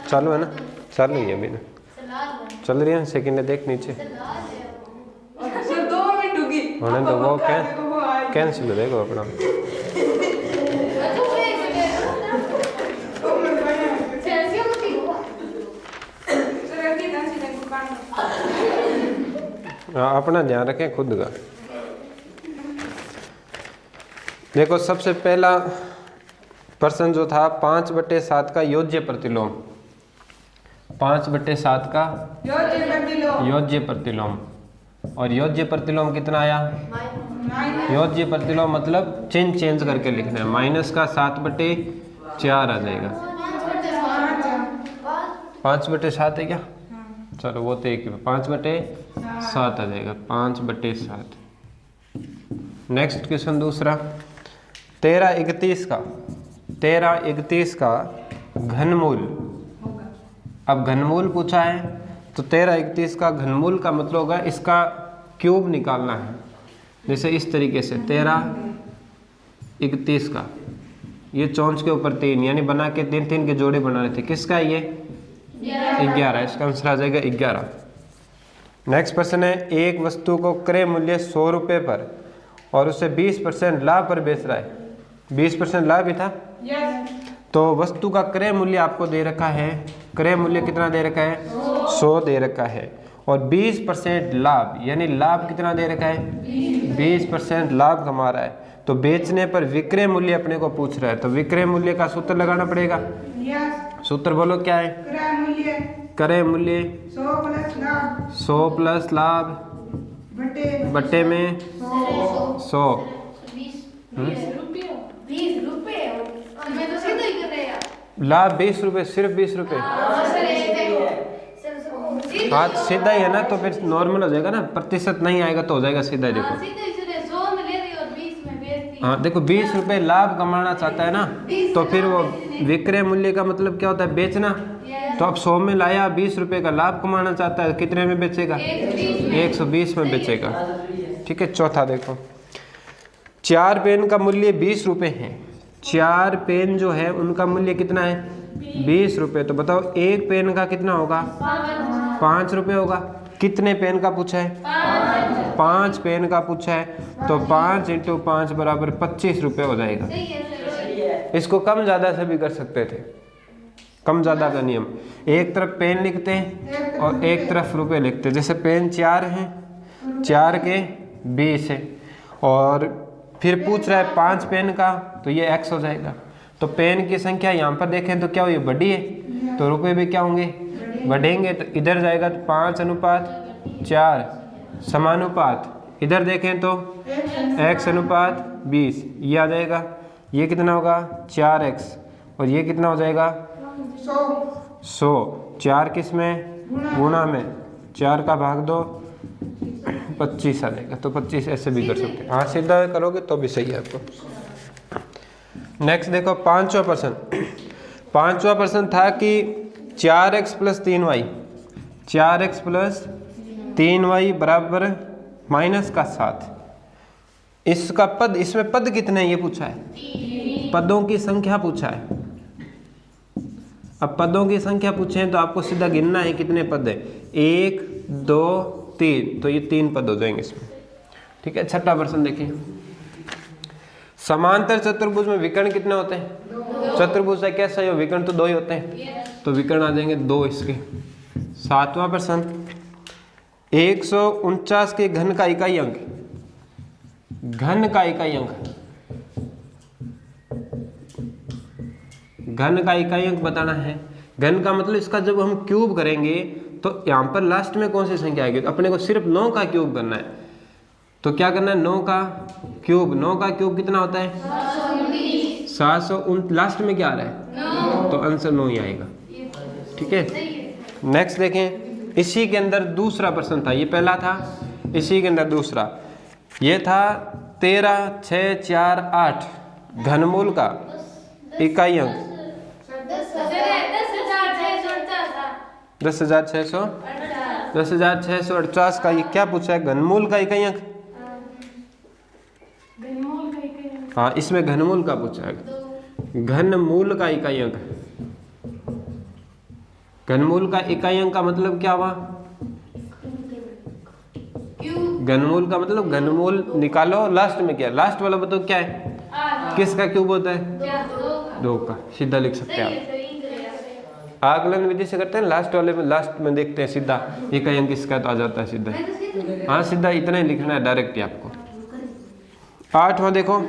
चालू है ना? चालू ही है अभी ना, चल रही है सेकंड, देख नीचे होने दो, वो कैंसिल देखो अपना। अपना ध्यान रखें खुद का। देखो सबसे पहला प्रश्न जो था 5/7 का योज्य प्रतिलोम, 5/7 का योज्य प्रतिलोम। और योज्य प्रतिलोम कितना आया? योज्य प्रतिलोम मतलब चिन्ह चेंज करके लिखना है। माइनस का 7/4 आ जाएगा। 5/7 है क्या? चलो वो तो एक ही, 5/7 आ जाएगा, 5/7। नेक्स्ट क्वेश्चन दूसरा, 13/31 का घनमूल। अब घनमूल पूछा है तो 13/31 का घनमूल का मतलब होगा इसका क्यूब निकालना है। जैसे इस तरीके से 13/31 का, ये चौंच के ऊपर 3 यानी बना के 3 के जोड़े बनाने थे। किसका है ये? 11। इसका आंसर आ जाएगा 11। नेक्स्ट प्रश्न है, एक वस्तु को क्रय मूल्य 100 रुपये पर और उसे 20% लाभ पर बेच रहा है। 20% लाभ ही था। तो वस्तु का क्रय मूल्य आपको दे रखा है, क्रय मूल्य कितना दे रखा है? 100 दे रखा है। और 20% लाभ यानी लाभ कितना दे रखा है? 20% लाभ कमा रहा है। तो बेचने पर विक्रय मूल्य अपने को पूछ रहा है, तो विक्रय मूल्य का सूत्र लगाना पड़ेगा। सूत्र बोलो क्या है? क्रय मूल्य 100 प्लस लाभ बट्टे में 100। लाभ 20 रुपये, सिर्फ 20 रुपये। हाँ सीधा ही है ना, तो फिर नॉर्मल हो जाएगा ना, प्रतिशत नहीं आएगा तो हो जाएगा सीधा। देखो हाँ देखो 20 रुपये लाभ कमाना चाहता है ना, तो फिर वो विक्रय मूल्य का मतलब क्या होता है? बेचना। तो अब 100 में लाया, 20 रुपये का लाभ कमाना चाहता है, कितने में बेचेगा? 120 में बेचेगा। ठीक है। चौथा देखो, 4 पेन का मूल्य 20 रुपये है। 4 पेन जो है उनका मूल्य कितना है? 20 रुपये। तो बताओ एक पेन का कितना होगा? 5 रुपये होगा। कितने पेन का पूछा है? 5 पेन का पूछा है, तो 5 × 5 बराबर 25 रुपये हो जाएगा। इसको कम ज़्यादा से भी कर सकते थे, कम ज़्यादा का नियम। एक तरफ पेन लिखते हैं और एक तरफ रुपये लिखते हैं। जैसे पेन 4 हैं, 4 के 20 है, और फिर पूछ रहा है 5 पेन का, तो ये x हो जाएगा। तो पेन की संख्या यहाँ पर देखें तो क्या हुई? बड़ी है, तो रुपये भी क्या होंगे? बढ़ेंगे। तो इधर जाएगा तो 5:4 समानुपात, इधर देखें तो x/20, ये आ जाएगा। ये कितना होगा? 4x, और ये कितना हो जाएगा? 100। 4 किस में? गुणा में। 4 का भाग दो, 25 आ जाएगा। तो 25 ऐसे भी कर सकते हैं। हाँ सीधा करोगे तो भी सही है आपको। नेक्स्ट देखो, 5वां प्रश्न। 5वां प्रश्न था कि 4x + 3y, 4x + 3y बराबर -7। इसका पद, इसमें पद कितने हैं ये पूछा है, पदों की संख्या पूछा है। अब पदों की संख्या पूछे हैं तो आपको सीधा गिनना है कितने पद है। 1 2 3, तो ये 3 पद हो जाएंगे इसमें। ठीक है। छठा प्रश्न देखिए, समांतर चतुर्भुज में विकर्ण कितने होते हैं? चतुर्भुज है कैसा है? विकर्ण तो 2 ही होते हैं, तो विकर्ण आ जाएंगे 2 इसके। 7वां प्रश्न, 149 के घन का इकाई अंक, घन का इकाई अंक, घन का इकाई अंक बताना है। घन का मतलब इसका जब हम क्यूब करेंगे तो यहाँ पर लास्ट में कौन सी संख्या आएगी? तो अपने को सिर्फ 9 का क्यूब करना है। तो क्या करना है? 9 का क्यूब। 9 का क्यूब कितना होता है? 700। लास्ट में क्या आ रहा है? तो आंसर 9 ही आएगा। ठीक है। नेक्स्ट देखें, इसी के अंदर दूसरा प्रश्न था, ये पहला था, इसी के अंदर दूसरा ये था 13 6 4 8 घनमूल का इकाई अंक 10,648 का। ये क्या पूछा है? घनमूल का इकाई अंक। हाँ इसमें घनमूल का पूछा है, घनमूल का इकाई अंक। घनमूल का इकाई अंक का मतलब क्या हुआ? घनमूल का मतलब घनमूल निकालो, लास्ट में क्या, लास्ट वाला बताओ क्या है, किसका क्यूब होता है? 2 का। सीधा लिख सकते हैं आप, आकलन विधि से करते हैं, लास्ट वाले में लास्ट में देखते हैं सीधा इकाई अंक किसका, तो आ जाता है सीधा। हाँ सीधा इतना ही लिखना है डायरेक्ट ही आपको। 8वां देखो,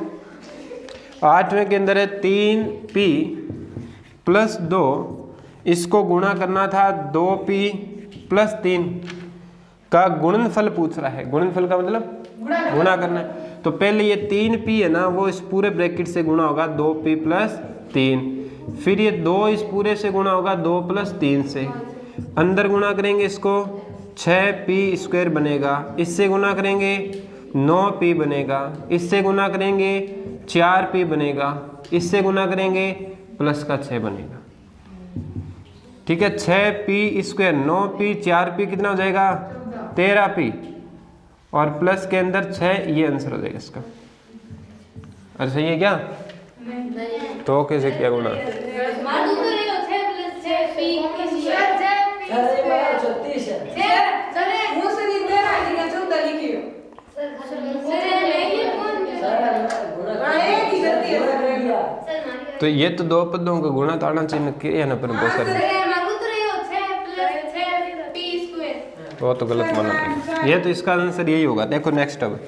8वें के अंदर है 3p + 2, इसको गुणा करना था 2p + 3 का गुणनफल पूछ रहा है। गुणनफल का मतलब गुणा करना है। तो पहले ये 3p है ना, वो इस पूरे ब्रैकेट से गुणा होगा 2p + 3, फिर ये 2 इस पूरे से गुणा होगा 2 + 3 से, अंदर गुणा करेंगे इसको 6p² बनेगा, इससे गुणा करेंगे 9p बनेगा, इससे गुणा करेंगे 4p बनेगा, इससे गुणा करेंगे प्लस का 6 बनेगा। ठीक है, 6p², 9p, 4p कितना हो जाएगा? 13p, और प्लस के अंदर 6, ये आंसर हो जाएगा इसका। अरे सही है क्या? तो कैसे किया गुणा? तो ये तो 2 पदों का गुणा तो आना चाहिए किया ना, पर बहुत सारे वो तो गलत माना है। ये तो इसका आंसर यही होगा। देखो नेक्स्ट, अब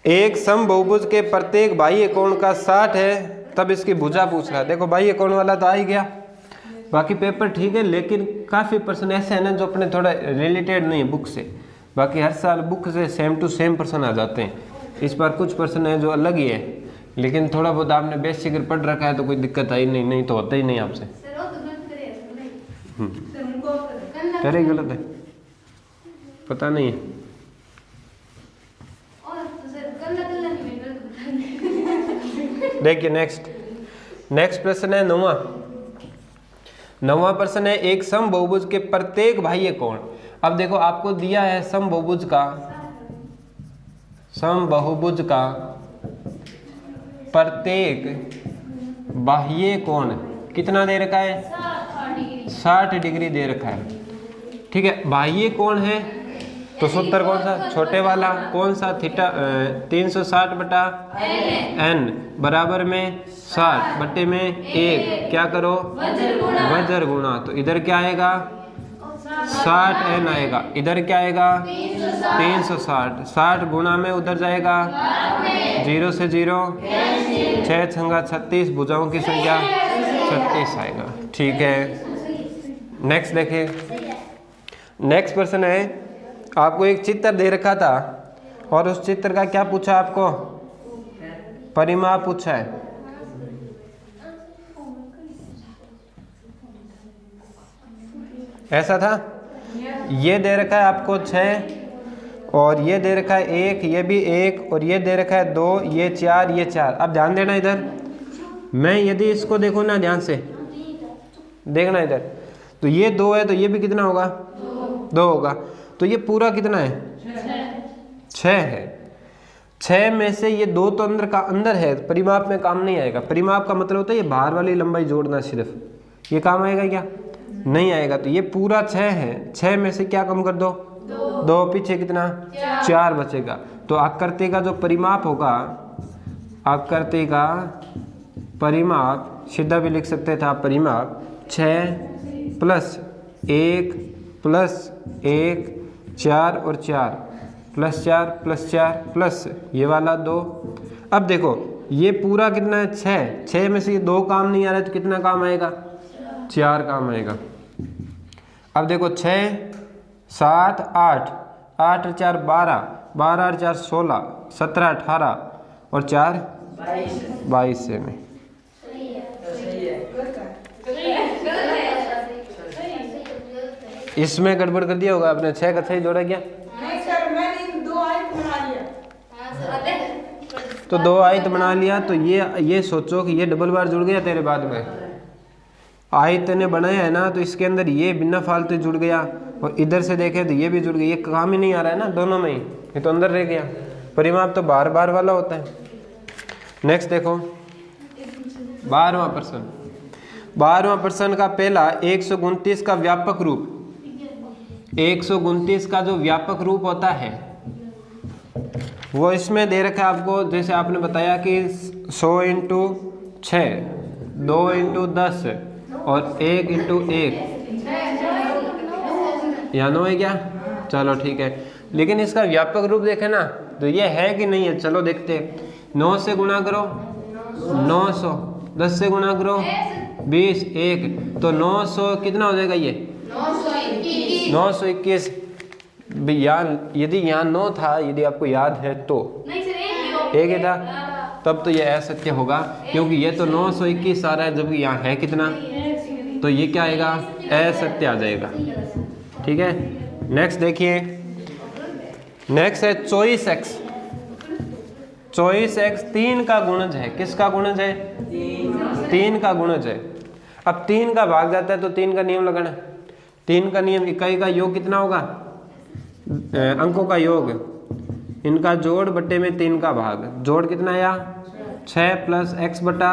एक समबहुभुज के प्रत्येक बाह्य कोण का 60 है, तब इसकी भुजा पूछ रहा है। देखो बाह्य कोण वाला तो आ ही गया, बाकी पेपर ठीक है, लेकिन काफ़ी पर्सन ऐसे है ना जो अपने थोड़ा रिलेटेड नहीं है बुक से, बाकी हर साल बुक से सेम टू सेम पर्सन आ जाते हैं। इस बार कुछ पर्सन है जो अलग ही है, लेकिन थोड़ा बहुत आपने बेसिक पढ़ रखा है तो कोई दिक्कत आई नहीं, नहीं तो होता ही नहीं आपसे। करे गलत है, पता नहीं है। देखिए नेक्स्ट प्रश्न है 9वां प्रश्न है, एक समबहुभुज के प्रत्येक बाह्य कोण। अब देखो आपको दिया है समबहुभुज का प्रत्येक बाह्य कोण कितना दे रखा है? 60 डिग्री दे रखा है। ठीक है, बाह्य कोण है तो सूत्र कौन सा? छोटे वाला कौन सा? थीटा 360/n बराबर में 60 बटे में 1, क्या करो? वज्र गुणा। तो इधर क्या आएगा? 60n आएगा, इधर क्या आएगा? 360। 60 गुणा में उधर जाएगा 0 से 0, 6 छंगा 36, भुजाओं की संख्या 36 आएगा। ठीक है, नेक्स्ट देखिए। नेक्स्ट प्रश्न है, आपको एक चित्र दे रखा था और उस चित्र का क्या पूछा आपको? परिमाप पूछा है। ऐसा था, ये दे रखा है आपको 6, और ये दे रखा है 1, ये भी 1, और ये दे रखा है 2, ये 4, ये 4। अब ध्यान देना इधर, मैं यदि इसको देखो ना ध्यान से देखना इधर, तो ये 2 है तो ये भी कितना होगा? 2 होगा। तो ये पूरा कितना है? 6 है। 6 में से ये 2 तो अंदर है, परिमाप में काम नहीं आएगा। परिमाप का मतलब होता है ये बाहर वाली लंबाई जोड़ना, सिर्फ ये काम आएगा क्या? नहीं आएगा। तो ये पूरा 6 है, 6 में से क्या कम कर दो? 2, पीछे कितना? 4 बचेगा। तो आकृति का जो परिमाप होगा, आकृति का परिमाप सीधा भी लिख सकते थे आप, परिमाप 6 + 1 + 1 4 और 4 + 4 + 4 प्लस ये वाला 2। अब देखो ये पूरा कितना है? 6। 6 में से ये 2 काम नहीं आ रहा है तो कितना काम आएगा? 4 काम आएगा। अब देखो 6 7 8, 8 और 4 12, 12 और 4 16, 17 18 और 4 22 से में। इसमें गड़बड़ कर दिया होगा आपने, 6 का 6 जोड़ा क्या? नहीं सर, मैंने 2 आयत बना लिया। तो 2 आयत बना लिया, तो ये सोचो कि ये डबल बार जुड़ गया तेरे बाद में। आयत ने बनाया है ना, तो इसके अंदर ये बिना फालतू जुड़ गया, और इधर से देखे तो ये भी जुड़ गया। ये काम ही नहीं आ रहा है ना दोनों में ही, ये तो अंदर रह गया। परिमाप तो बार बार वाला होता है। नेक्स्ट देखो 12वां प्रश्न। 12वां प्रश्न का पहला 129 का व्यापक रूप। 129 का जो व्यापक रूप होता है वो इसमें दे रखा है आपको। जैसे आपने बताया कि 100 इंटू 6, 2 इंटू 10 और 1 इंटू 1, यहाँ 9 है क्या? चलो ठीक है, लेकिन इसका व्यापक रूप देखे ना तो ये है कि नहीं है, चलो देखते हैं। 9 से गुणा करो 900, 10 से गुणा करो 20, 1 तो 900 कितना हो जाएगा ये? 921। यहाँ यदि यहाँ 9 था, यदि आपको याद है तो एक ही था, तब तो ये असत्य होगा क्योंकि ये तो 921 आ रहा है जबकि यहाँ है कितना, तो ये क्या आएगा? असत्य आ जाएगा। ठीक है, नेक्स्ट देखिए, नेक्स्ट है 24x। 24x 3 का गुणज है। किसका गुणज है? 3 का गुणज है। अब 3 का भाग जाता है तो 3 का नियम लगाना। 3 का नियम, इकाई का योग कितना होगा? अंकों का योग, इनका जोड़ बट्टे में 3 का भाग। जोड़ कितना आया? 6 प्लस x बटा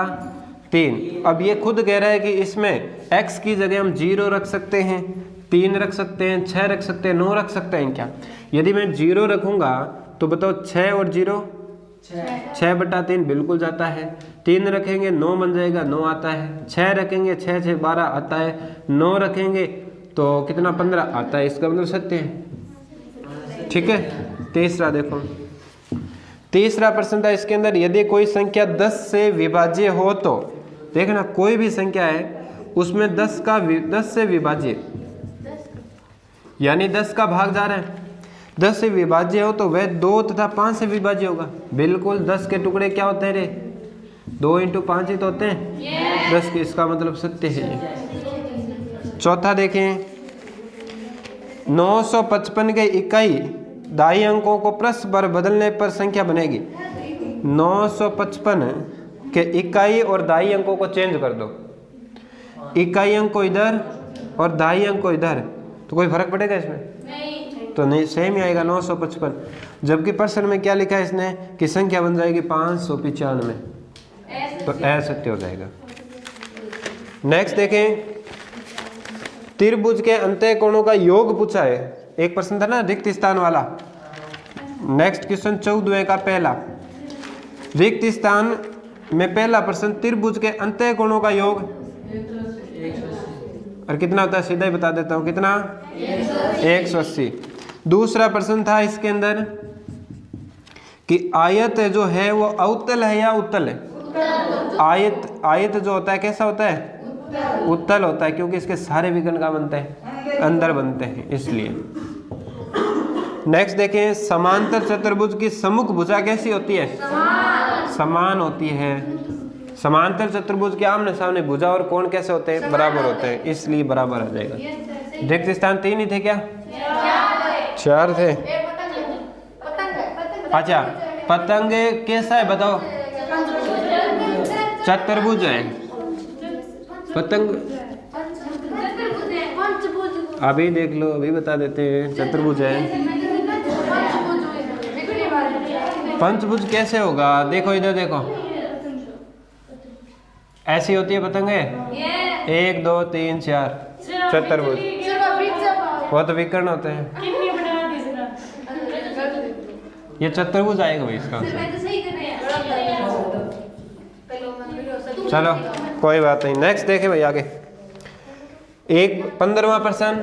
3। अब ये खुद कह रहा है कि इसमें x की जगह हम 0 रख सकते हैं, 3 रख सकते हैं, 6 रख सकते हैं, 9 रख सकते हैं क्या? यदि मैं 0 रखूंगा तो बताओ 6 और 0 6 बटा 3 बिल्कुल जाता है। 3 रखेंगे 9 बन जाएगा, 9 आता है। 6 रखेंगे 6 6 12 आता है। 9 रखेंगे तो कितना? 15 आता है। इसका मतलब सत्य है। ठीक है, तीसरा देखो, तीसरा प्रश्न था इसके अंदर, यदि कोई संख्या 10 से विभाज्य हो तो देखना, कोई भी संख्या है उसमें 10 से विभाज्य यानी 10 का भाग जा रहा है, 10 से विभाज्य हो तो वह 2 तथा 5 से विभाज्य होगा। बिल्कुल, 10 के टुकड़े क्या होते हैं रे? 2 इंटू 5 ही तो होते हैं 10 के। इसका मतलब सत्य है ये। चौथा देखें, 955 के इकाई दाई अंकों को पृष्ठ पर बदलने पर संख्या बनेगी। 955 के इकाई और दाई अंकों को चेंज कर दो, इकाई अंक को इधर और दाई अंक को इधर, तो कोई फर्क पड़ेगा इसमें? नहीं। तो नहीं, सेम ही आएगा 955। जबकि प्रश्न में क्या लिखा है इसने कि संख्या बन जाएगी 595, तो असत्य हो जाएगा। नेक्स्ट देखें, त्रिभुज के अंतः कोणों का योग पूछा है। एक प्रश्न था ना रिक्त स्थान वाला। नेक्स्ट क्वेश्चन 14वें का पहला, रिक्त स्थान में पहला प्रश्न, त्रिभुज के अंतः कोणों का योग और कितना होता है? सीधा ही बता देता हूं, कितना? 180। दूसरा प्रश्न था इसके अंदर कि आयत जो है वो अवतल है या उत्तल है? आयत जो होता है कैसा होता है? उत्तल होता है, क्योंकि इसके सारे विकर्ण का बनते हैं अंदर बनते हैं, इसलिए। नेक्स्ट देखें, समांतर चतुर्भुज की सम्मुख भुजा कैसी होती है? समान होती है। समांतर चतुर्भुज के आमने सामने भुजा और कोण कैसे होते हैं? बराबर होते हैं, इसलिए बराबर आ जाएगा। रिक्त स्थान 3 ही थे क्या? 4 थे। अच्छा, पतंग कैसा है बताओ? चतुर्भुज है पतंग। अभी देख लो, अभी बता देते हैं। चतुर्भुज है। पंचभुज कैसे होगा? देखो इधर देखो, ऐसी होती है पतंगे, 1 2 3 4 चतुर्भुज। वो तो विकर्ण होते हैं, ये चतुर्भुज आएगा भाई इसका। चलो कोई बात नहीं, नेक्स्ट देखें भाई आगे। 15वां प्रश्न।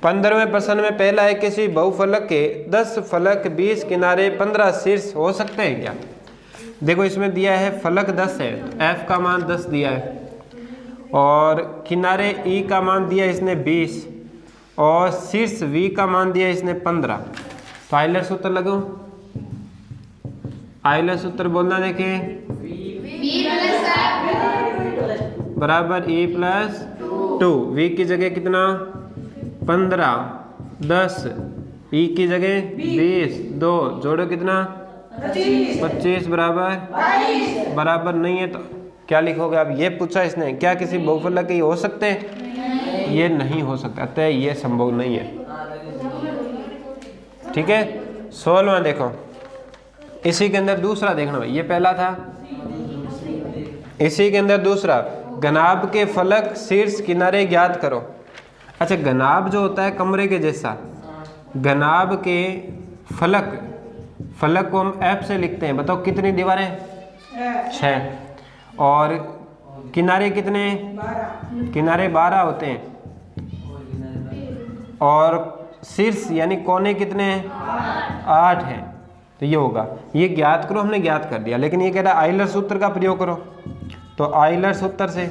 15वें प्रश्न में पहला है, किसी बहुफलक के 10 फलक 20 किनारे 15 शीर्ष हो सकते हैं क्या? देखो इसमें दिया है फलक 10 है, तो f का मान 10 दिया है और किनारे e का मान दिया इसने 20 और शीर्ष v का मान दिया इसने 15। तो आइलर सूत्र लगाओ, आइलर सूत्र बोलना देखें, बराबर e प्लस 2, v की जगह कितना 15, 10, e की जगह 20, 2 जोड़ो कितना 25 बराबर नहीं है तो क्या लिखोगे आप? ये पूछा इसने, क्या किसी बहुफलक के हो सकते हैं? ये नहीं हो सकता, अतः ये संभव नहीं है। ठीक है, 16वां देखो, इसी के अंदर दूसरा देखना भाई, ये पहला था, इसी के अंदर दूसरा, घनाभ के फलक शीर्ष किनारे ज्ञात करो। अच्छा, घनाभ जो होता है कमरे के जैसा, घनाभ के फलक को हम F से लिखते हैं। बताओ कितनी दीवारें? 6। और किनारे कितने? 12। किनारे 12 होते हैं। और शीर्ष यानी कोने कितने हैं? 8 हैं। तो ये होगा, ये ज्ञात करो, हमने ज्ञात कर दिया। लेकिन ये कह रहा है आइलर सूत्र का प्रयोग करो। तो आइलर सूत्र से,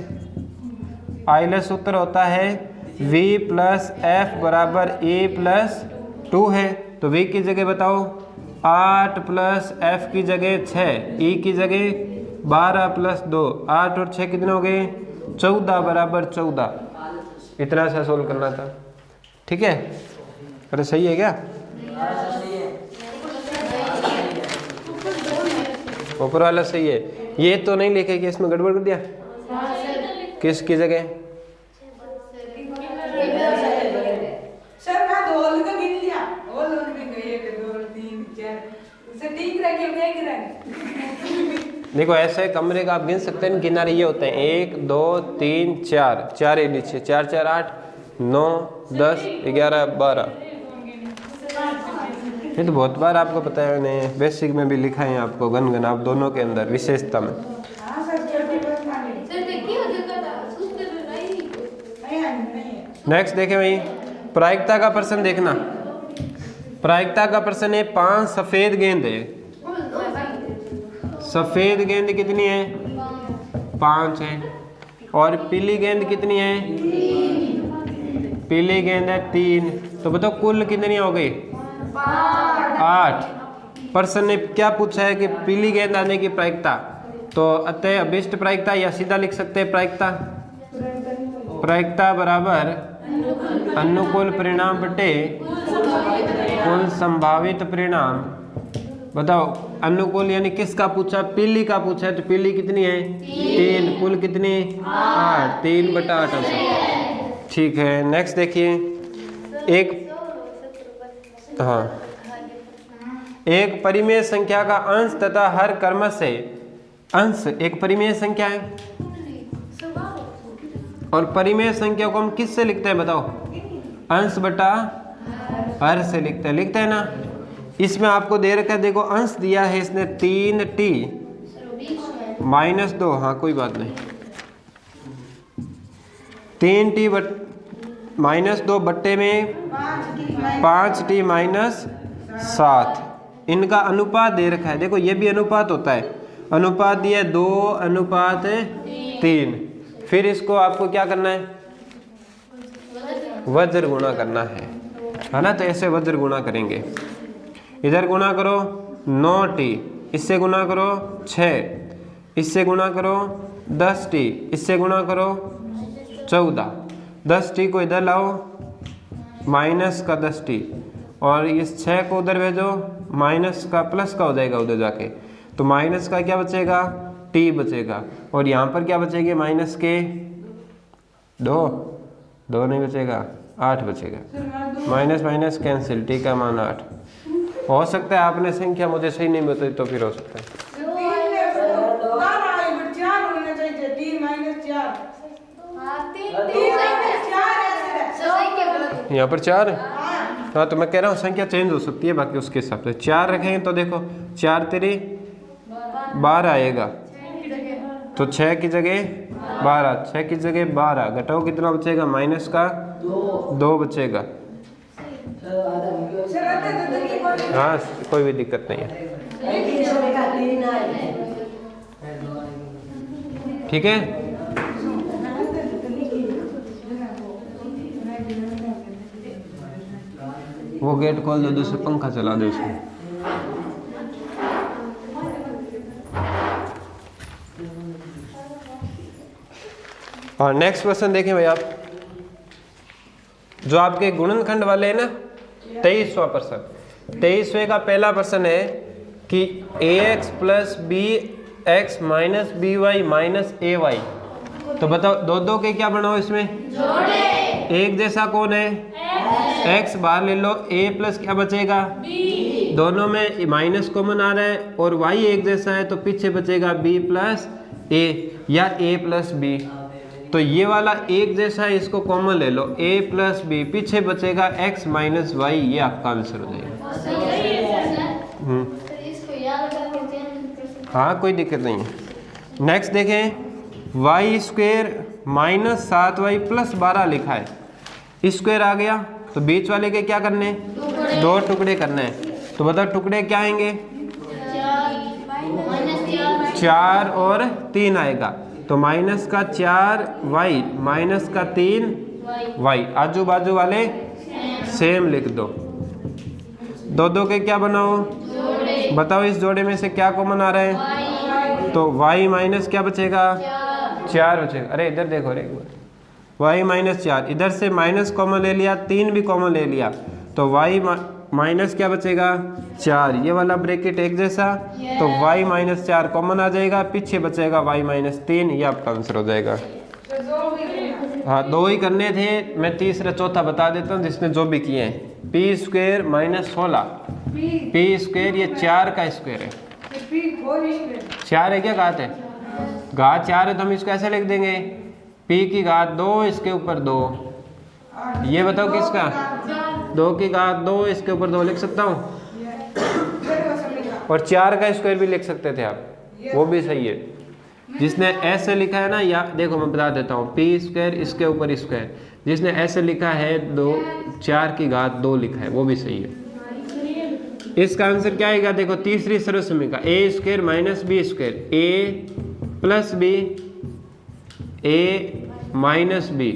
आइलर सूत्र होता है V प्लस F बराबर A प्लस 2 है। तो V की जगह बताओ 8 प्लस F की जगह 6, E की जगह 12 प्लस 2, 8 और 6 कितने हो गए? 14 बराबर 14। इतना सा सोल्व करना था। ठीक है, अरे सही है क्या? ऊपर वाला सही है। ये तो नहीं लिखे कि इसमें गड़बड़ कर दिया? किसकी जगह? सर मैं धोल का गिन लिया, धोल भी गए 1 2 3 4 से ठीक रह के क्या गिरा। देखो ऐसे कमरे का आप गिन सकते हैं, किनारे ये होते हैं 1 2 3 4, 4 है नीचे, 4 4 8 9 10 11 12। ये तो बहुत बार आपको पता है, मैंने बेसिक में भी लिखा है आपको, घन घन आप दोनों के अंदर विशेषता में। नेक्स्ट देखें भाई, प्रायिकता का प्रश्न देखना। प्रायिकता का प्रश्न है 5 सफेद गेंद है। सफेद गेंद कितनी है? 5 है। और पीली गेंद कितनी है? पीली गेंद है 3। तो बताओ कुल कितनी हो गई? 8। प्रश्न ने क्या पूछा है कि पीली गेंद आने की प्रायिकता। तो अतः अभिष्ट प्रायिकता या सीधा लिख सकते हैं प्रायिकता। प्रायिकता बराबर अनुकूल परिणाम बटे कुल संभावित परिणाम। बताओ अनुकूल यानी किसका पूछा? पीली का पूछा है। तो पीली कितनी है? 3। कुल कितनी? 8। 3 बटा 8 आंसर। ठीक है, नेक्स्ट देखिए। एक परिमेय संख्या का अंश तथा हर क्रम से अंश एक परिमेय संख्या है। और परिमेय संख्या को हम किससे लिखते हैं बताओ? अंश बटा हर से लिखते हैं ना। इसमें आपको दे रखा है, देखो अंश दिया है इसने 3t -2। हाँ कोई बात नहीं, 3t -2 बट्टे में 5t -7। इनका अनुपात दे रखा है। देखो ये भी अनुपात होता है। अनुपात दिया 2:3। फिर इसको आपको क्या करना है? वज्र गुणा करना है ना। तो ऐसे वज्र गुणा करेंगे। इधर गुणा करो 9t, इससे गुणा करो 6, इससे गुणा करो 10t, इससे गुणा करो 14। 10t को इधर लाओ, माइनस का 10t, और इस 6 को उधर भेजो, माइनस का प्लस का हो जाएगा उधर जाके। तो माइनस का क्या बचेगा? t बचेगा। और यहाँ पर क्या बचेगा? माइनस के 2 नहीं बचेगा, 8 बचेगा। माइनस माइनस कैंसिल, t का मान 8। हो सकता है आपने संख्या मुझे सही नहीं बताई, तो फिर हो सकता है यहाँ पर 4। हाँ तो मैं कह रहा हूँ संख्या चेंज हो सकती है, बाकी उसके हिसाब से 4 रखेंगे। तो देखो 4 तेरी 12 आएगा। तो 6 की जगह 12, 6 की जगह 12, घटाओ कितना बचेगा? माइनस का 2 बचेगा। हाँ कोई भी दिक्कत नहीं है। ठीक है, वो गेट खोल दो, दूसरे पंखा चला दो उसमें। और नेक्स्ट क्वेश्चन देखें भाई आप, जो आपके गुणनखंड वाले हैं ना, 23वां प्रश्न। 23वें का पहला प्रश्न है कि ax plus bx minus by minus ay। तो बताओ दो के क्या बनाओ इसमें? जोड़े। एक जैसा कौन है? x बाहर ले लो, a प्लस क्या बचेगा? b। दोनों में माइनस कॉमन आ रहा है और y एक जैसा है, तो पीछे बचेगा b प्लस a या a प्लस b। तो ये वाला एक जैसा है, इसको कॉमन ले लो, a प्लस बी, पीछे बचेगा x माइनस वाई, ये आपका आंसर हो जाएगा। हाँ कोई दिक्कत नहीं है। नेक्स्ट देखें, Y square minus 7y plus 12 लिखा है, स्क्वेयर आ गया तो बीच वाले के क्या करने, 2 टुकड़े करने हैं। तो बताओ टुकड़े क्या आएंगे, 4 और 3 आएगा, तो माइनस का 4y माइनस का 3y, आजू बाजू वाले सेम लिख दो, दो के क्या बनाओ, बताओ इस जोड़े में से क्या कॉमन आ रहा है, तो y माइनस क्या बचेगा, 4 बचेगा। अरे इधर देखो रे, y माइनस 4, इधर से माइनस कॉमन ले लिया, 3 भी कॉमन ले लिया, तो y माइनस क्या बचेगा, 4, ये वाला ब्रैकेट एक जैसा, तो y माइनस 4 कॉमन आ जाएगा, पीछे बचेगा y माइनस 3, ये आपका आंसर हो जाएगा। हाँ 2 ही करने थे, मैं तीसरा चौथा बता देता हूँ जिसने जो भी किए हैं। P square minus 16, P square ये 4 का स्क्वेयर है, 4 है क्या घात है, घात 4 है तो हम इसको ऐसे लिख देंगे, p की घात 2 इसके ऊपर 2, ये बताओ किसका, 2 की घात 2 इसके ऊपर 2 लिख सकता हूँ, और 4 का स्क्वायर भी लिख सकते थे आप, वो भी सही है। जिसने ऐसे लिखा है ना, या देखो मैं बता देता हूँ, पी स्क्वायर इसके ऊपर स्क्वायर, जिसने ऐसे लिखा है 4 की घात 2 लिखा है, वो भी सही है। इसका आंसर क्या आएगा, देखो तीसरी सर्वसमीका, ए स्क्वायर माइनस बी स्क्वायर, ए प्लस बी, ए माइनस बी,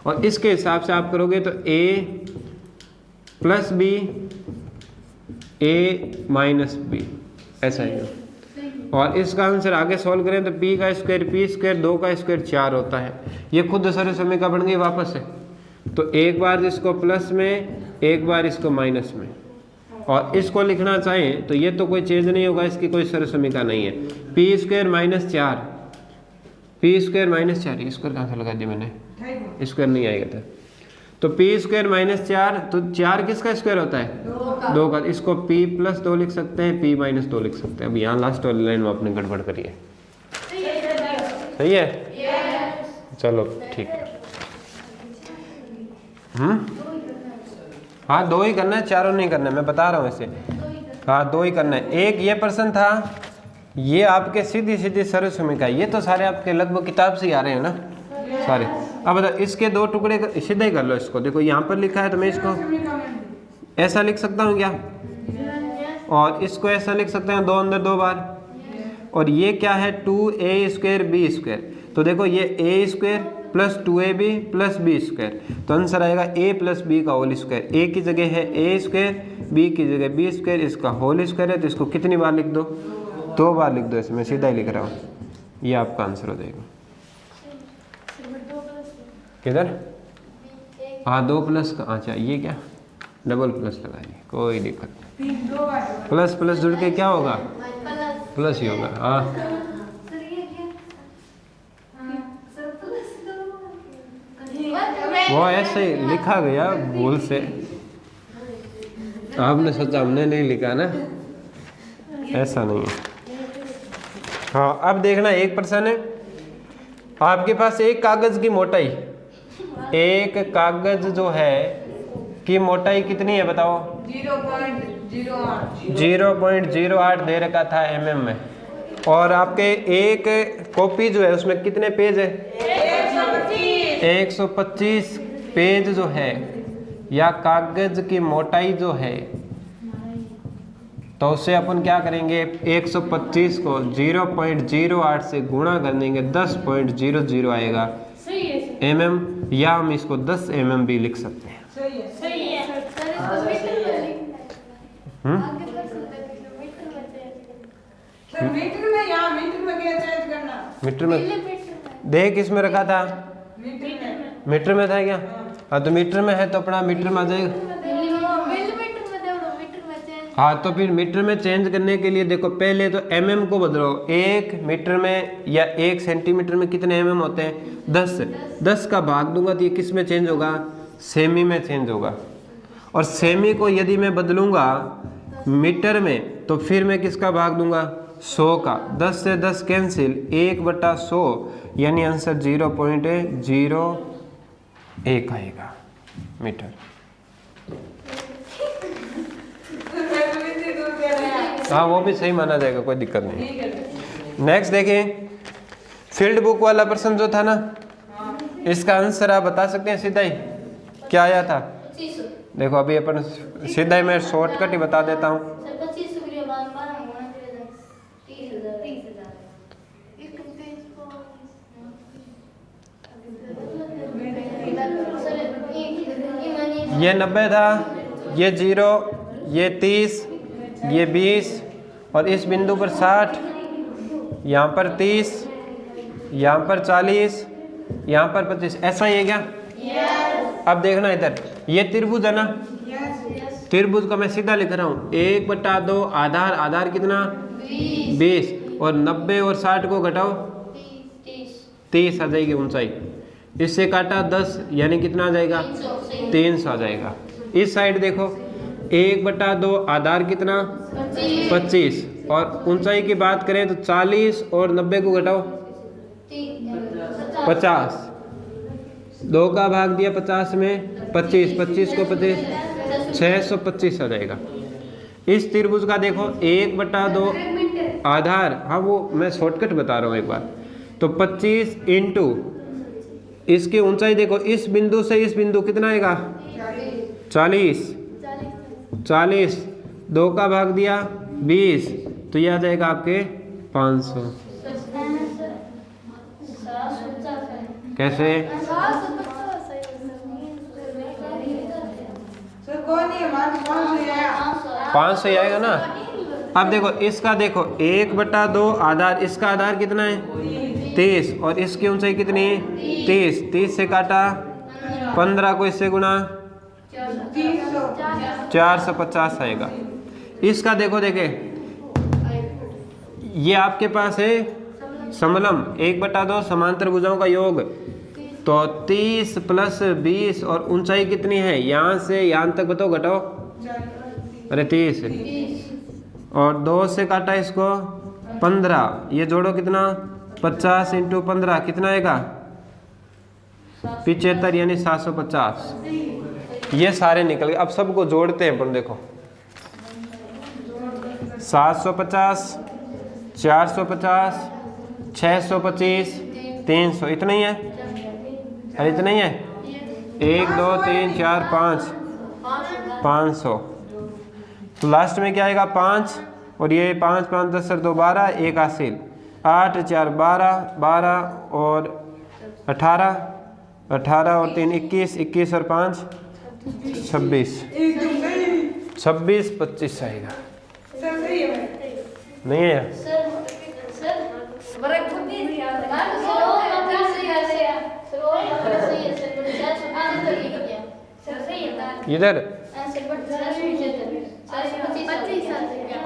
और इसके हिसाब से आप करोगे तो ए प्लस बी, ए माइनस बी, ऐसा है। और इसका आंसर आगे सॉल्व करें तो p का स्क्वायर, पी स्क्वायर 2 का स्क्वायर 4 होता है, ये खुद सर्वसमीका बन गई वापस से। तो एक बार इसको प्लस में, एक बार इसको माइनस में, और इसको लिखना चाहें तो ये तो कोई चेंज नहीं होगा, इसकी कोई सर्वसमीका नहीं है। P square minus 4, P square minus 4, square कहाँ से लगा दिया मैंने, स्क्वायर नहीं आएगा था, तो पी स्क्वायर माइनस 4, तो 4 किसका स्क्वायर होता है, 2 का, इसको p प्लस 2 लिख सकते हैं, p माइनस 2 लिख सकते हैं। अब यहाँ लास्ट वाली लाइन में आपने गड़बड़ करी है, सही है, चलो ठीक है। हाँ 2 ही करना है, 4 नहीं करना है, मैं बता रहा हूँ ऐसे। हाँ 2 ही करना है। एक ये प्रश्न था, ये आपके सीधी सीधी सर्वसमीका, ये तो सारे आपके लगभग किताब से ही आ रहे हैं ना सारे। अब बताओ इसके 2 टुकड़े सीधे ही कर लो इसको, देखो यहाँ पर लिखा है तो मैं इसको ऐसा लिख सकता हूँ क्या, और इसको ऐसा लिख सकते हैं 2 अंदर 2 बार, और ये क्या है 2a स्क्वायर बी स्क्वायर, तो देखो ये a square plus 2ab plus B square, तो आंसर आएगा a प्लस बी का होल स्क्वायर। a की जगह है a स्क्वायर, b की जगह b स्क्वायर, इसका होल स्क्वायर है, तो इसको कितनी बार लिख दो, 2 बार लिख दो, इसमें सीधा ही लिख रहा हूँ, ये आपका आंसर हो जाएगा। किधर, हाँ 2 प्लस का, अच्छा ये क्या डबल प्लस लगाइए, कोई दिक्कत नहीं, प्लस प्लस जुड़ के क्या होगा, प्लस ही होगा। हाँ वो ऐसे ही लिखा गया भूल से, आपने सोचा हमने नहीं लिखा ना, ऐसा नहीं है। हाँ अब देखना, एक प्रश्न है, आपके पास एक कागज की मोटाई, एक कागज जो है की मोटाई कितनी है बताओ, 0.08 दे रखा था mm में, और आपके एक कॉपी जो है उसमें कितने पेज है, 125 पेज जो है, या कागज की मोटाई जो है, तो उससे अपन क्या करेंगे, 125 को 0.08 से गुणा कर देंगे, 10.00 आएगा mm, या हम इसको 10 mm भी लिख सकते हैं। मीटर में देख इसमें रखा था, मीटर में था क्या, हाँ तो मीटर में है तो अपना मीटर में आ जाएगा। हाँ तो फिर मीटर में चेंज करने के लिए देखो, पहले तो mm को बदलो, 1 मीटर में या 1 सेंटीमीटर में कितने mm होते हैं, 10 का भाग दूंगा तो ये किस में चेंज होगा, सेमी में चेंज होगा, और सेमी को यदि मैं बदलूंगा मीटर में तो फिर मैं किसका भाग दूंगा, 100 का, 10 से 10 कैंसिल, 1/100 यानी आंसर 0.01 आएगा मीटर। हाँ वो भी सही माना जाएगा, कोई दिक्कत नहीं। नेक्स्ट देखें, फील्ड बुक वाला प्रश्न जो था ना, इसका आंसर आप बता सकते हैं सीधा ही, क्या आया था? देखो अभी अपन सीधा ही मैं शॉर्टकट ही बता देता हूँ। ये 90 था, ये 0, ये 30, ये 20 और इस बिंदु पर 60, यहाँ पर 30, यहाँ पर 40, यहाँ पर 25, ऐसा ही है क्या? अब देखना इधर, ये त्रिभुज है ना, त्रिभुज का मैं सीधा लिख रहा हूँ 1/2 आधार, आधार कितना? 20 और 90 और 60 को घटाओ 30 आ जाएगी ऊंचाई। इससे काटा 10 यानी कितना आ जाएगा? 300 आ जाएगा। इस साइड देखो 1/2 आधार कितना? 25 और ऊंचाई की बात करें तो 40 और 90 को घटाओ 50, 2 का भाग दिया 50 में, 25, 25 को 25, 625 आ जाएगा। इस त्रिभुज का देखो 1/2 आधार, हाँ वो मैं शॉर्टकट बता रहा हूँ एक बार, तो 25 इंटू इसकी ऊंचाई देखो, इस बिंदु से इस बिंदु कितना आएगा? 40, 40, 2 का भाग दिया 20, तो यह आ जाएगा आपके 500। कैसे? 500 ही आएगा ना। अब देखो इसका देखो 1/2 आधार, इसका आधार कितना है? 30 और इसकी ऊंचाई कितनी है? 30, 30 से काटा 15 को इससे गुणा 450 आएगा। इसका देखो देखे, ये आपके पास है समलम 1/2 समांतर भुजाओं का योग, तो 30 + 20 और ऊंचाई कितनी है? यहाँ से यहाँ तक बताओ, घटाओ, अरे 30 और 2 से काटा इसको 15, ये जोड़ो कितना? 50 × 15 कितना आएगा? 75 यानी 750। ये सारे निकल गए। अब सबको जोड़ते हैं अपन, देखो 750, 450, 625, 300, इतना ही है? अरे इतना ही है? 1 2 3 4 5, 500। तो लास्ट में क्या आएगा? 5 और ये 5 5 10 2 12, 1 हासिल, 8 4 12, 12 और 18, 18 और 3 21, 21 और 5 26, 26 25 आएगा। नहीं है यार? इधर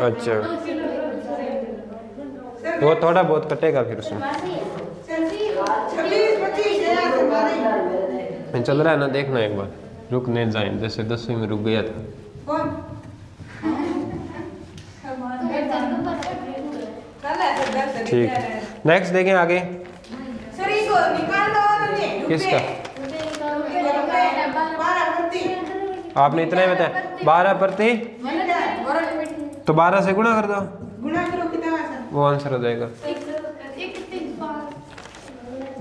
अच्छा, वो थोड़ा बहुत कटेगा फिर उसमें। चल रहा है ना, देखना एक बार, रुक नहीं जाए, जैसे 10वीं में रुक गया था। ठीक, नेक्स्ट देखें आगे। किसका? आपने इतना ही बताया 12 प्रति, तो 12 से गुणा कर दो, वो आंसर हो जाएगा।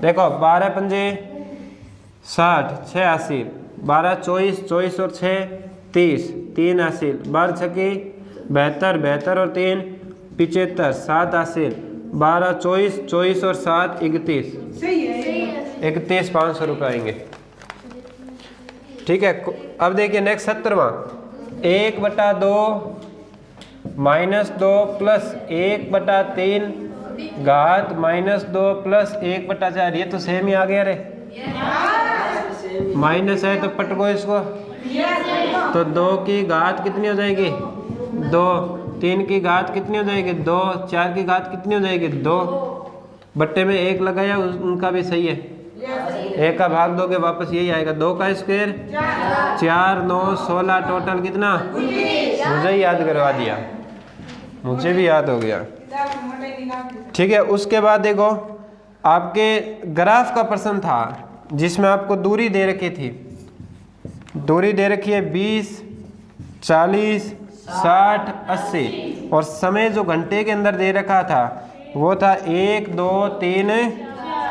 देखो 12 पंजे 60, 6 हासिल, 12 24, 24 और 6 30, 3 हासिल, 12 छक्के 72, 72 और 3 75, 7 हासिल, 12 24, 24 और 7 31, 31 500 रुपये आएंगे। ठीक है, अब देखिए नेक्स्ट 17वां, 1/2 -2 प्लस 1/3 घात -2 प्लस 1/4, ये तो सेम ही आ गया रे। माइनस है तो पटको इसको, तो 2 की घात कितनी हो जाएगी? 2, 3 की घात कितनी हो जाएगी? 2, 4 की घात कितनी हो जाएगी? 2, बट्टे में 1 लगाया, उनका भी सही है, 1 का भाग दोगे वापस यही आएगा। 2 का स्क्वायर 4, 9 16, टोटल कितना? मुझे ही याद करवा दिया, मुझे भी याद हो गया। ठीक है। उसके बाद देखो आपके ग्राफ का प्रश्न था जिसमें आपको दूरी दे रखी थी, दूरी दे रखी है 20, 40, 60, 80 और समय जो घंटे के अंदर दे रखा था वो था 1, 2, 3,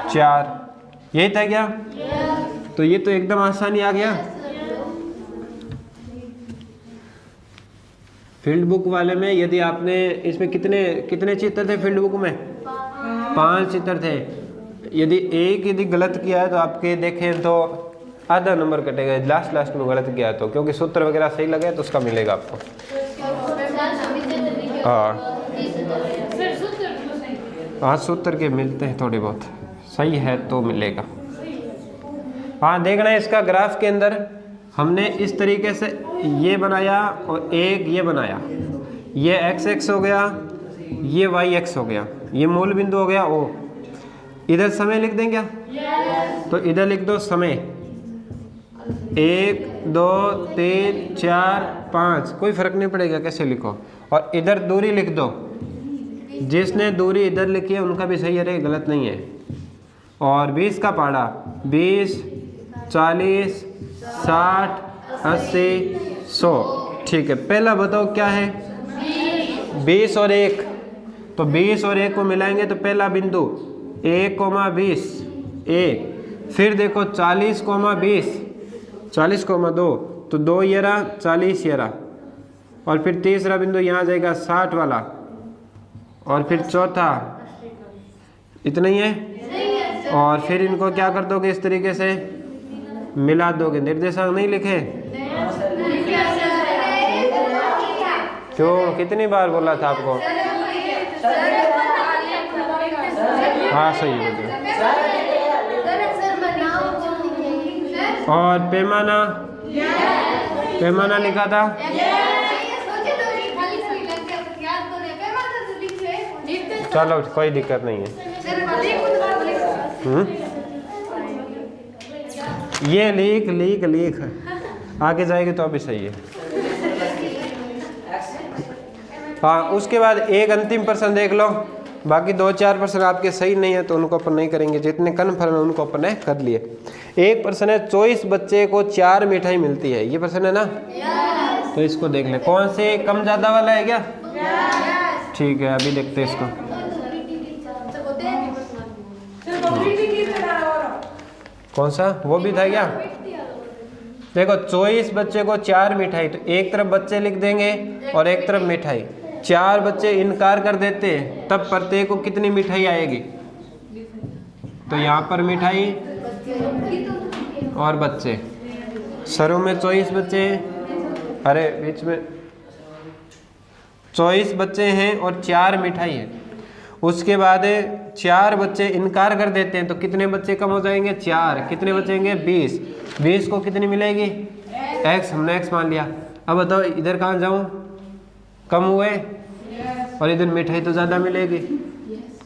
4। यही था क्या? तो ये तो एकदम आसानी आ गया। फील्ड बुक वाले में यदि आपने इसमें कितने चित्र थे फील्ड बुक में? 5 चित्र थे। यदि गलत किया है तो आपके देखें तो आधा नंबर कटेगा, लास्ट में गलत किया है तो, क्योंकि सूत्र वगैरह सही लगे तो उसका मिलेगा आपको। हाँ सूत्र के मिलते हैं थोड़े बहुत, सही है तो मिलेगा। हाँ देखना है इसका ग्राफ के अंदर हमने इस तरीके से ये बनाया और एक ये बनाया, ये x x हो गया, ये y x हो गया, ये मूल बिंदु हो गया O। इधर समय लिख दें क्या? तो इधर लिख दो समय 1, 2, 3, 4, 5, कोई फर्क नहीं पड़ेगा कैसे लिखो। और इधर दूरी लिख दो, जिसने दूरी इधर लिखी है उनका भी सही है, गलत नहीं है। और 20 का पहाड़ा 20, 40, 60, 80, 100। ठीक है, पहला बताओ क्या है? 20 और 1, तो 20 और 1 को मिलाएंगे तो पहला बिंदु 1,20 A। फिर देखो 40,20, 40,2, तो 2 ये रहा, 40 ये रहा। और फिर तीसरा बिंदु यहाँ जाएगा 60 वाला, और फिर चौथा इतना ही है। और फिर इनको क्या कर दोगे? इस तरीके से मिला दोगे। निर्देशांक नहीं लिखे? क्यों, कितनी बार बोला था आपको? हाँ सही बोल रहे। और पैमाना लिखा था? चलो कोई दिक्कत नहीं है। ये लीक आगे जाएगी तो अभी सही है। हाँ उसके बाद एक अंतिम प्रश्न देख लो, बाकी 2-4 प्रश्न आपके सही नहीं है तो उनको अपन नहीं करेंगे, जितने कन्फर्म है उनको अपन ने कर लिए। एक प्रश्न है 24 बच्चे को 4 मिठाई मिलती है, ये प्रश्न है ना? तो इसको देख ले, कौन से कम ज्यादा वाला है क्या? ठीक है अभी देखते हैं इसको। कौन सा वो भी था क्या? देखो 24 बच्चे को 4 मिठाई, तो एक तरफ बच्चे लिख देंगे और एक तरफ मिठाई। 4 बच्चे इनकार कर देते हैं तब प्रत्येक को कितनी मिठाई आएगी? तो यहाँ पर मिठाई और बच्चे, सरों में 24 बच्चे हैं, अरे बीच में 24 बच्चे हैं और 4 मिठाई है। उसके बाद 4 बच्चे इनकार कर देते हैं तो कितने बच्चे कम हो जाएंगे? 4। कितने बचेंगे? 20। 20 को कितनी मिलेगी? x, हमने x मान लिया। अब बताओ इधर कहाँ जाऊँ? कम हुए और इधर मिठाई तो ज़्यादा मिलेगी,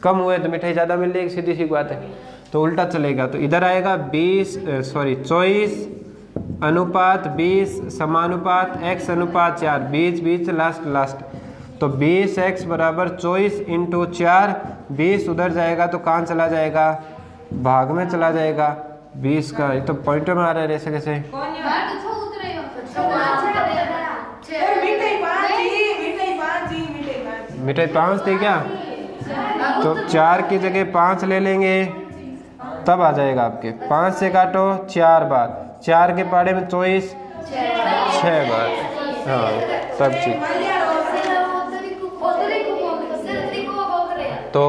कम हुए तो मिठाई ज़्यादा मिलेगी, सीधी सी बात है। तो उल्टा चलेगा, तो इधर आएगा 24 अनुपात 20 समानुपात x अनुपात 4, 20 लास्ट। तो 20x बराबर 24 इंटू 4, 20 उधर जाएगा तो कहाँ चला जाएगा? भाग में चला जाएगा 20 का। ये तो पॉइंटर में आ रहा है ऐसे कैसे? मिठाई 5 थी क्या? तो 4 की जगह 5 ले लेंगे तब आ जाएगा आपके। 5 से काटो 4 बार, 4 के पाड़े में 24 6 बार। हाँ तब ठीक। तो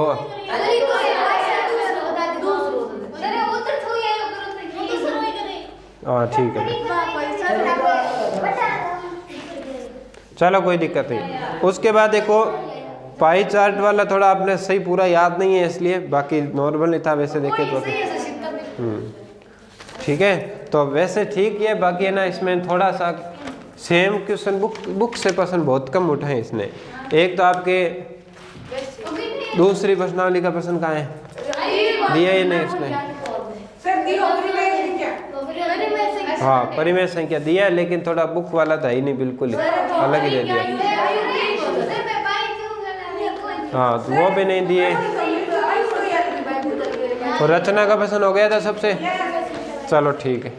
हाँ ठीक है, चलो कोई दिक्कत नहीं। उसके बाद देखो पाई चार्ट वाला थोड़ा आपने सही पूरा याद नहीं है इसलिए, बाकी नॉर्मल ही था वैसे देखे तो। ठीक है, तो वैसे ठीक है, बाकी है ना इसमें थोड़ा सा सेम क्वेश्चन बुक से प्रश्न बहुत कम उठाए इसने। एक तो आपके दूसरी प्रश्नावली का प्रश्न कहाँ है? दिया ही नहीं इसने। हाँ परिमेय संख्या दिया है, लेकिन थोड़ा बुक वाला था ही नहीं, बिल्कुल ही अलग ही दे दिया। हाँ तो वो भी नहीं दिए। तो रचना का पसंद हो गया था सबसे, चलो ठीक है।